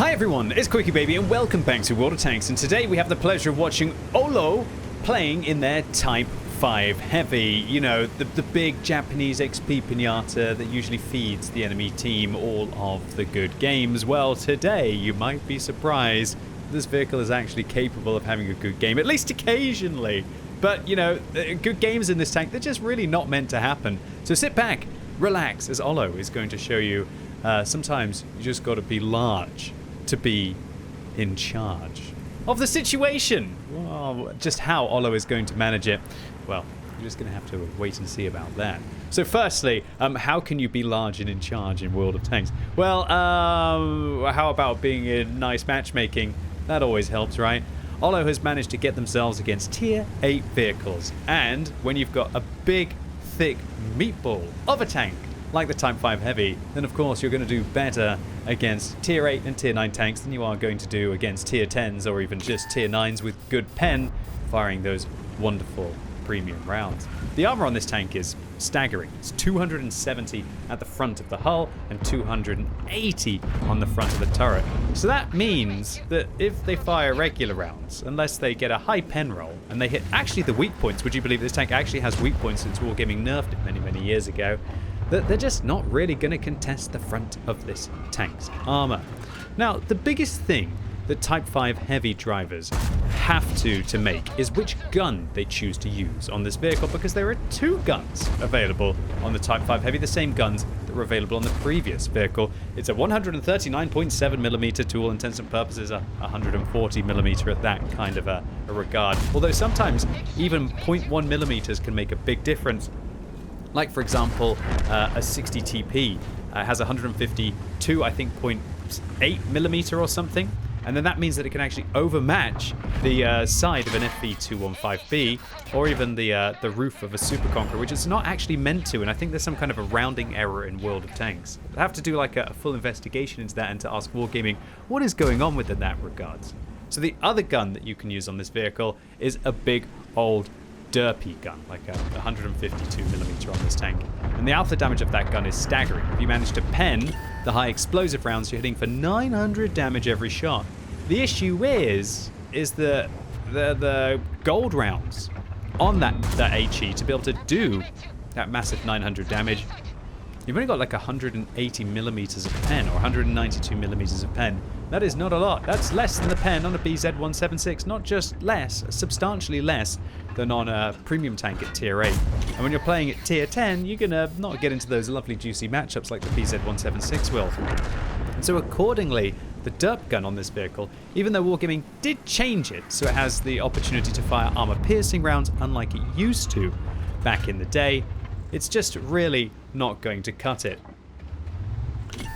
Hi everyone, it's QuickyBaby and welcome back to World of Tanks, and today we have the pleasure of watching Olo playing in their Type 5 Heavy. You know, the big Japanese XP pinata that usually feeds the enemy team all of the good games. Well, today you might be surprised this vehicle is actually capable of having a good game, at least occasionally. But, you know, good games in this tank, they're just really not meant to happen. So sit back, relax, as Olo is going to show you. Sometimes you just got to be large to be in charge of the situation. Well, just how Olo is going to manage it, well, you're just going to have to wait and see about that. So firstly, how can you be large and in charge in World of Tanks? Well, how about being in nice matchmaking? That always helps, right? Olo has managed to get themselves against tier 8 vehicles, and when you've got a big, thick meatball of a tank like the Type 5 Heavy, then of course you're going to do better against tier 8 and tier 9 tanks than you are going to do against tier 10s or even just tier 9s with good pen firing those wonderful premium rounds. The armor on this tank is staggering. It's 270 at the front of the hull and 280 on the front of the turret. So that means that if they fire regular rounds, unless they get a high pen roll and they hit actually the weak points, would you believe this tank actually has weak points since Wargaming nerfed it many years ago, that they're just not really going to contest the front of this tank's armor. Now, the biggest thing that Type 5 Heavy drivers have to make is which gun they choose to use on this vehicle, because there are two guns available on the Type 5 Heavy, the same guns that were available on the previous vehicle. It's a 139.7mm, to all intents and purposes, a 140mm at that kind of a regard. Although sometimes even 0.1mm can make a big difference. Like, for example, a 60 TP has 152, I think, 0.8mm or something. And then that means that it can actually overmatch the side of an FV215B or even the roof of a Super Conqueror, which is not actually meant to. And I think there's some kind of a rounding error in World of Tanks. I have to do like a full investigation into that and to ask Wargaming what is going on with it in that regards. So the other gun that you can use on this vehicle is a big old derpy gun, like a 152mm on this tank. And the alpha damage of that gun is staggering. If you manage to pen the high explosive rounds, you're hitting for 900 damage every shot. The issue is the gold rounds on that HE to be able to do that massive 900 damage. You've only got like 180mm of pen or 192mm of pen. That is not a lot. That's less than the pen on a BZ-176. Not just less, substantially less than on a premium tank at tier 8. And when you're playing at tier 10, you're going to not get into those lovely juicy matchups like the BZ-176 will. And so accordingly, the derp gun on this vehicle, even though Wargaming did change it so it has the opportunity to fire armor-piercing rounds unlike it used to back in the day, it's just really not going to cut it.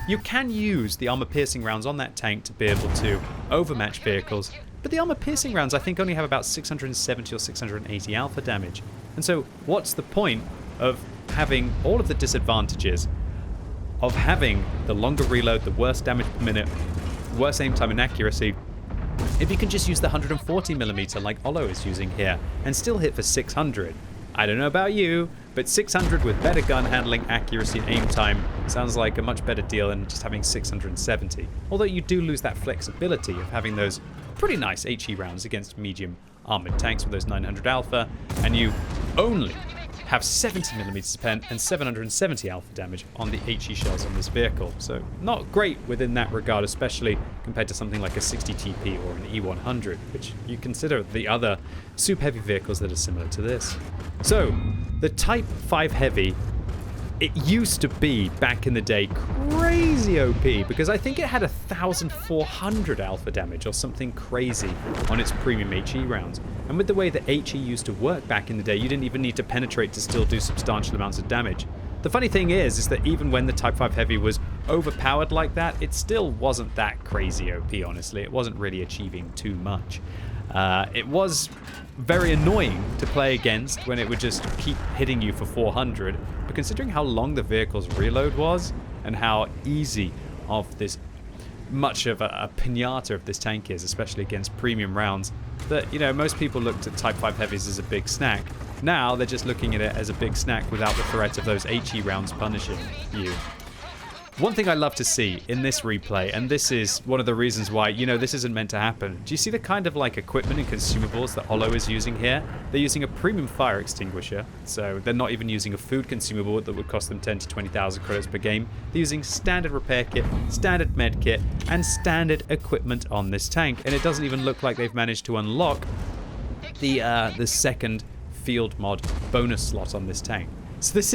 You can use the armor-piercing rounds on that tank to be able to overmatch vehicles, but the armor-piercing rounds I think only have about 670 or 680 alpha damage. And so what's the point of having all of the disadvantages of having the longer reload, the worse damage per minute, worse aim time and accuracy, if you can just use the 140mm like Olo is using here and still hit for 600? I don't know about you, but 600 with better gun handling, accuracy, and aim time sounds like a much better deal than just having 670. Although you do lose that flexibility of having those pretty nice HE rounds against medium armored tanks with those 900 alpha, and you only have 70mm pen and 770 alpha damage on the HE shells on this vehicle. So not great within that regard, especially compared to something like a 60 TP or an E100, which you consider the other super heavy vehicles that are similar to this. So the Type 5 Heavy, it used to be back in the day crazy OP, because I think it had 1,400 alpha damage or something crazy on its premium HE rounds. And with the way that HE used to work back in the day, you didn't even need to penetrate to still do substantial amounts of damage. The funny thing is that even when the Type 5 Heavy was overpowered like that, it still wasn't that crazy OP, honestly. It wasn't really achieving too much. It was very annoying to play against when it would just keep hitting you for 400, but considering how long the vehicle's reload was and how easy of this much of a pinata of this tank is, especially against premium rounds, that, you know, most people looked at Type 5 Heavies as a big snack. Now they're just looking at it as a big snack without the threat of those HE rounds punishing you. One thing I love to see in this replay, and this is one of the reasons why, you know, this isn't meant to happen. Do you see the kind of like equipment and consumables that Olo is using here? They're using a premium fire extinguisher, so they're not even using a food consumable that would cost them 10 to 20,000 credits per game. They're using standard repair kit, standard med kit, and standard equipment on this tank, and it doesn't even look like they've managed to unlock the second field mod bonus slot on this tank. So this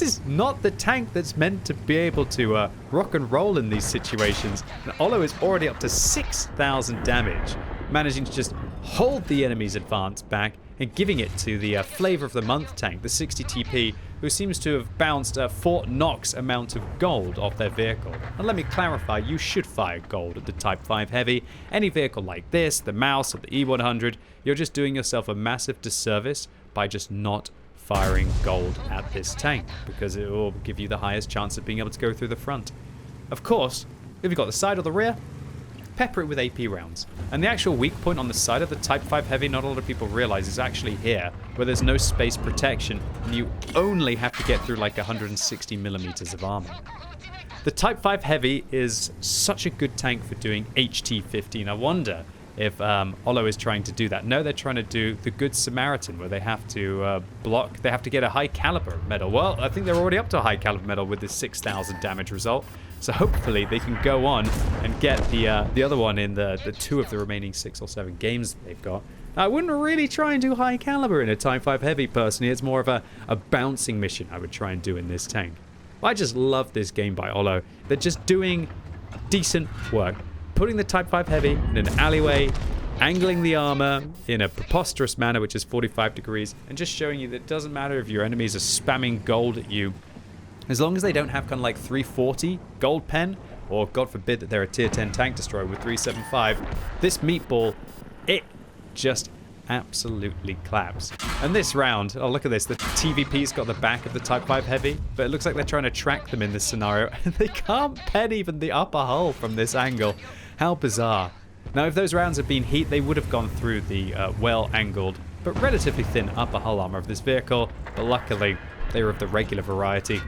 is not the tank that's meant to be able to rock and roll in these situations. And Olo is already up to 6,000 damage, managing to just hold the enemy's advance back and giving it to the flavor of the month tank, the 60 TP, who seems to have bounced a Fort Knox amount of gold off their vehicle. And let me clarify, you should fire gold at the Type 5 Heavy. Any vehicle like this, the Mouse or the E100, you're just doing yourself a massive disservice by just not firing gold at this tank, because it will give you the highest chance of being able to go through the front. Of course, if you've got the side or the rear, pepper it with AP rounds. And the actual weak point on the side of the Type 5 Heavy, not a lot of people realize, is actually here, where there's no space protection, and you only have to get through like 160 millimeters of armor. The Type 5 Heavy is such a good tank for doing HT-15. I wonder if Olo is trying to do that. No, they're trying to do the Good Samaritan, where they have to block, they have to get a high caliber medal. Well, I think they're already up to a high caliber medal with this 6,000 damage result. So hopefully they can go on and get the other one in the 2 of the remaining 6 or 7 games they've got. I wouldn't really try and do high caliber in a Type 5 Heavy personally. It's more of a bouncing mission I would try and do in this tank. I just love this game by Olo. They're just doing decent work. Putting the Type 5 Heavy in an alleyway, angling the armor in a preposterous manner, which is 45 degrees, and just showing you that it doesn't matter if your enemies are spamming gold at you. As long as they don't have kind of like 340 gold pen, or God forbid that they're a tier 10 tank destroyer with 375, this meatball, it just absolutely claps. And this round, oh look at this, the TVP's got the back of the Type 5 Heavy, but it looks like they're trying to track them in this scenario, and they can't pen even the upper hull from this angle. How bizarre. Now if those rounds had been heat, they would have gone through the well-angled but relatively thin upper hull armor of this vehicle, but luckily they were of the regular variety.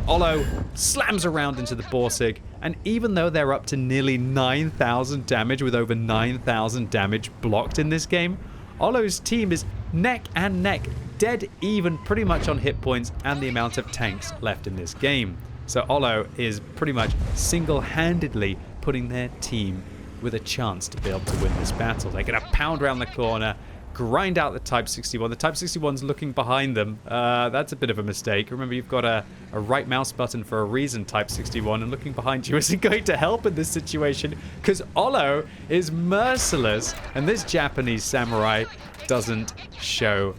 Olo slams around into the Borsig, and even though they're up to nearly 9,000 damage with over 9,000 damage blocked in this game, Olo's team is neck and neck, dead even pretty much on hit points and the amount of tanks left in this game. So Olo is pretty much single-handedly putting their team with a chance to be able to win this battle. They're going to pound around the corner, grind out the Type 61. The Type 61's looking behind them. That's a bit of a mistake. Remember, you've got a right mouse button for a reason, Type 61, and looking behind you isn't going to help in this situation, because Olo is merciless, and this Japanese samurai doesn't show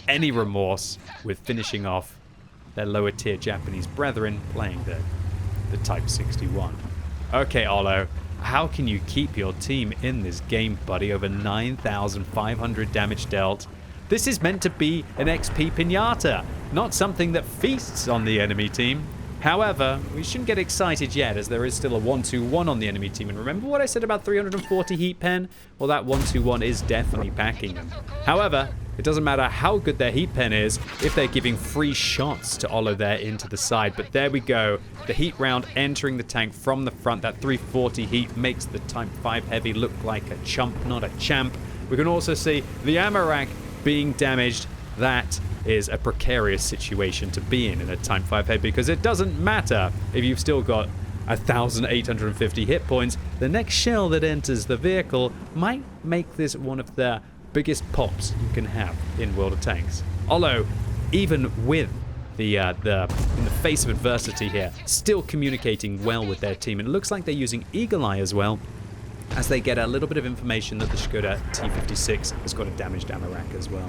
any remorse with finishing off their lower tier Japanese brethren playing the Type 61. Okay, Olo, how can you keep your team in this game, buddy? Over 9,500 damage dealt. This is meant to be an XP pinata, not something that feasts on the enemy team. However, we shouldn't get excited yet, as there is still a 1-2-1 on the enemy team. And remember what I said about 340 heat pen? Well, that 1-2-1 is definitely backing them. However, it doesn't matter how good their heat pen is if they're giving free shots to Olo there into the side. But there we go. The heat round entering the tank from the front. That 340 heat makes the Type 5 Heavy look like a chump, not a champ. We can also see the ammo rack being damaged. That is a precarious situation to be in a Type 5 Heavy, because it doesn't matter if you've still got 1,850 hit points. The next shell that enters the vehicle might make this one of the biggest pops you can have in World of Tanks. Olo, even with in the face of adversity here, still communicating well with their team, and it looks like they're using Eagle Eye as well, as they get a little bit of information that the Skoda T56 has got a damaged ammo rack as well.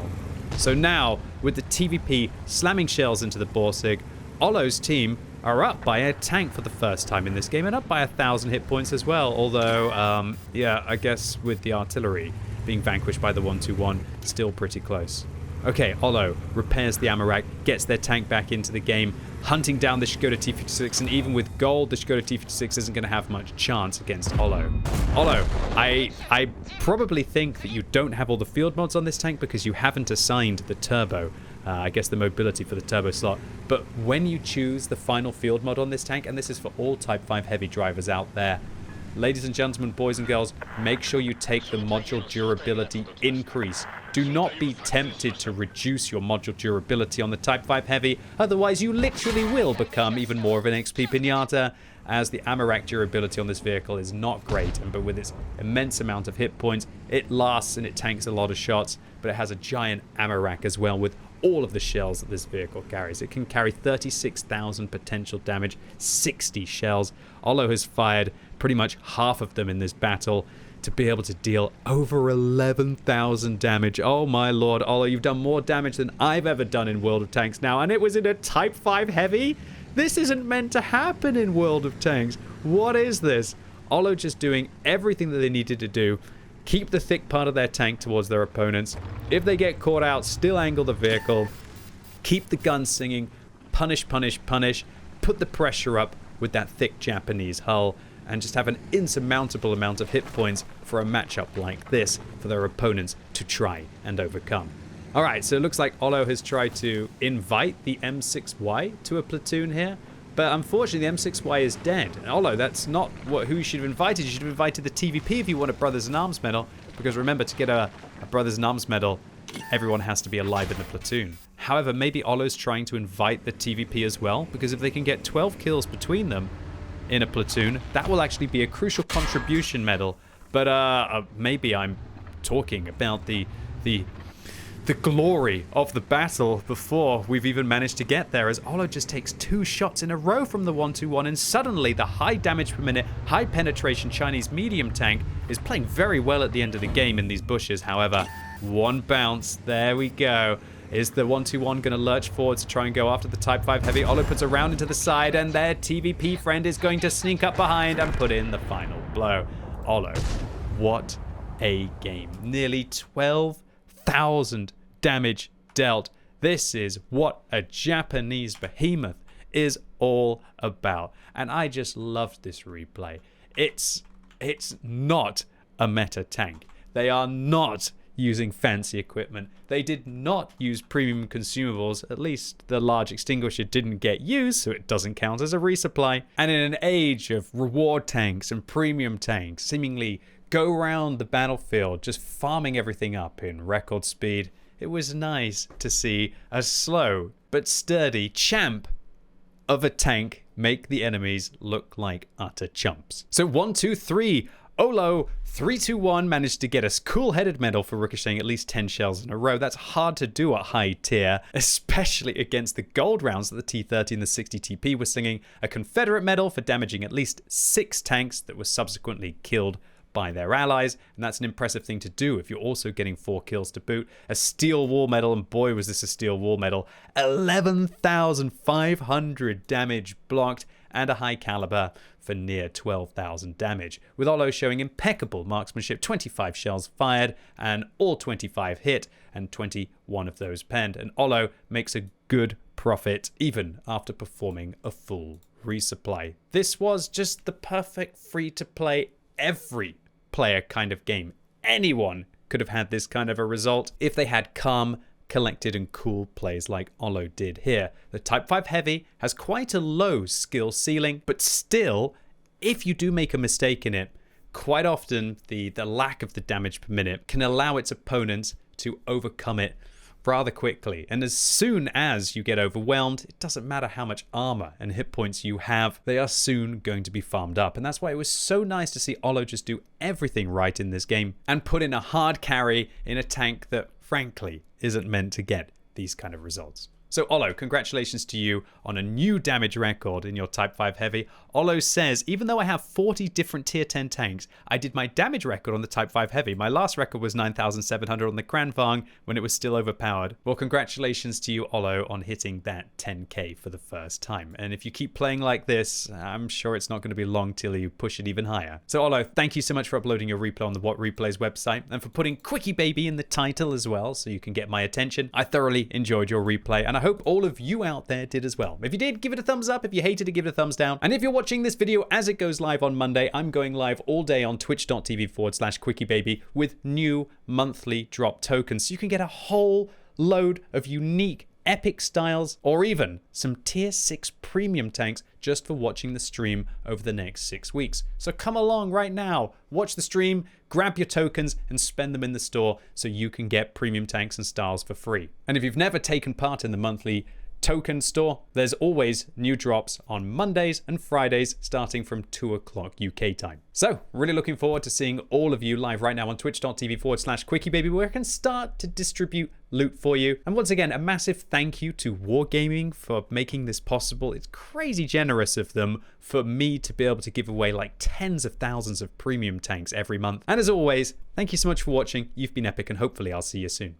So now, with the TVP slamming shells into the Borsig, Olo's team are up by a tank for the first time in this game, and up by 1,000 hit points as well, although, yeah, I guess with the artillery being vanquished by the 1-2-1, still pretty close. Okay, Olo repairs the ammo rack, gets their tank back into the game, hunting down the Skoda T56, and even with gold, the Skoda T56 isn't going to have much chance against Olo. Olo, I probably think that you don't have all the field mods on this tank because you haven't assigned the turbo I guess the mobility for the turbo slot. But when you choose the final field mod on this tank, and this is for all Type 5 heavy drivers out there, ladies and gentlemen, boys and girls, make sure you take the module durability increase. Do not be tempted to reduce your module durability on the Type 5 heavy, otherwise you literally will become even more of an XP pinata, as the ammo rack durability on this vehicle is not great, but with its immense amount of hit points, it lasts and it tanks a lot of shots, but it has a giant ammo rack as well with all of the shells that this vehicle carries. It can carry 36,000 potential damage, 60 shells. Olo has fired pretty much half of them in this battle to be able to deal over 11,000 damage. Oh my lord, Olo, you've done more damage than I've ever done in World of Tanks now, and it was in a Type 5 heavy? This isn't meant to happen in World of Tanks. What is this? Olo just doing everything that they needed to do. Keep the thick part of their tank towards their opponents. If they get caught out, still angle the vehicle. Keep the gun singing. Punish, punish, punish. Put the pressure up with that thick Japanese hull. And just have an insurmountable amount of hit points for a matchup like this for their opponents to try and overcome. Alright, so it looks like Olo has tried to invite the M6Y to a platoon here. But unfortunately, the M6Y is dead. And Olo, that's not who you should have invited. You should have invited the TVP if you want a Brothers in Arms medal. Because remember, to get a Brothers in Arms medal, everyone has to be alive in the platoon. However, maybe Olo's trying to invite the TVP as well. Because if they can get 12 kills between them in a platoon, that will actually be a crucial contribution medal. But maybe I'm talking about the glory of the battle before we've even managed to get there, as Olo just takes 2 shots in a row from the 121, and suddenly the high damage per minute, high penetration Chinese medium tank is playing very well at the end of the game in these bushes. However, one bounce, there we go. Is the 121 going to lurch forward to try and go after the Type 5 heavy? Olo puts a round into the side, and their TVP friend is going to sneak up behind and put in the final blow. Olo, what a game. Nearly 12,000 damage dealt. This is what a Japanese behemoth is all about. And I just loved this replay. It's not a meta tank. They are not using fancy equipment. They did not use premium consumables. At least the large extinguisher didn't get used, so it doesn't count as a resupply. And in an age of reward tanks and premium tanks seemingly go around the battlefield just farming everything up in record speed, it was nice to see a slow but sturdy champ of a tank make the enemies look like utter chumps. So 1, 2, 3. Olo 321 managed to get a cool-headed medal for ricocheting at least 10 shells in a row. That's hard to do at high tier, especially against the gold rounds that the T30 and the 60 TP were singing. A Confederate medal for damaging at least 6 tanks that were subsequently killed by their allies, and that's an impressive thing to do if you're also getting 4 kills to boot. A steel wall medal, and boy was this a steel wall medal. 11,500 damage blocked, and a high caliber for near 12,000 damage, with Olo showing impeccable marksmanship, 25 shells fired, and all 25 hit, and 21 of those penned. And Olo makes a good profit, even after performing a full resupply. This was just the perfect free-to-play every player kind of game. Anyone could have had this kind of a result if they had calm, collected and cool plays like Olo did here. The Type 5 Heavy has quite a low skill ceiling, but still, if you do make a mistake in it, quite often the lack of the damage per minute can allow its opponents to overcome it rather quickly. And as soon as you get overwhelmed, it doesn't matter how much armor and hit points you have, they are soon going to be farmed up. And that's why it was so nice to see Olo just do everything right in this game and put in a hard carry in a tank that frankly isn't meant to get these kind of results. So Olo, congratulations to you on a new damage record in your Type 5 Heavy. Olo says, even though I have 40 different tier 10 tanks, I did my damage record on the Type 5 Heavy. My last record was 9,700 on the Kranvang when it was still overpowered. Well, congratulations to you, Olo, on hitting that 10k for the first time. And if you keep playing like this, I'm sure it's not going to be long till you push it even higher. So Olo, thank you so much for uploading your replay on the What Replays website and for putting QuickyBaby in the title as well so you can get my attention. I thoroughly enjoyed your replay, and I hope all of you out there did as well. If you did, give it a thumbs up. If you hated it, give it a thumbs down. And if you're watching this video as it goes live on Monday, I'm going live all day on twitch.tv/QuickyBaby with new monthly drop tokens. So you can get a whole load of unique epic styles, or even some tier 6 premium tanks just for watching the stream over the next 6 weeks. So come along right now, watch the stream, grab your tokens and spend them in the store so you can get premium tanks and styles for free. And if you've never taken part in the monthly token store, there's always new drops on Mondays and Fridays starting from 2 o'clock UK time. So really looking forward to seeing all of you live right now on twitch.tv/QuickyBaby, where I can start to distribute loot for you. And once again, a massive thank you to Wargaming for making this possible. It's crazy generous of them for me to be able to give away like tens of thousands of premium tanks every month. And as always, thank you so much for watching. You've been epic, and hopefully I'll see you soon.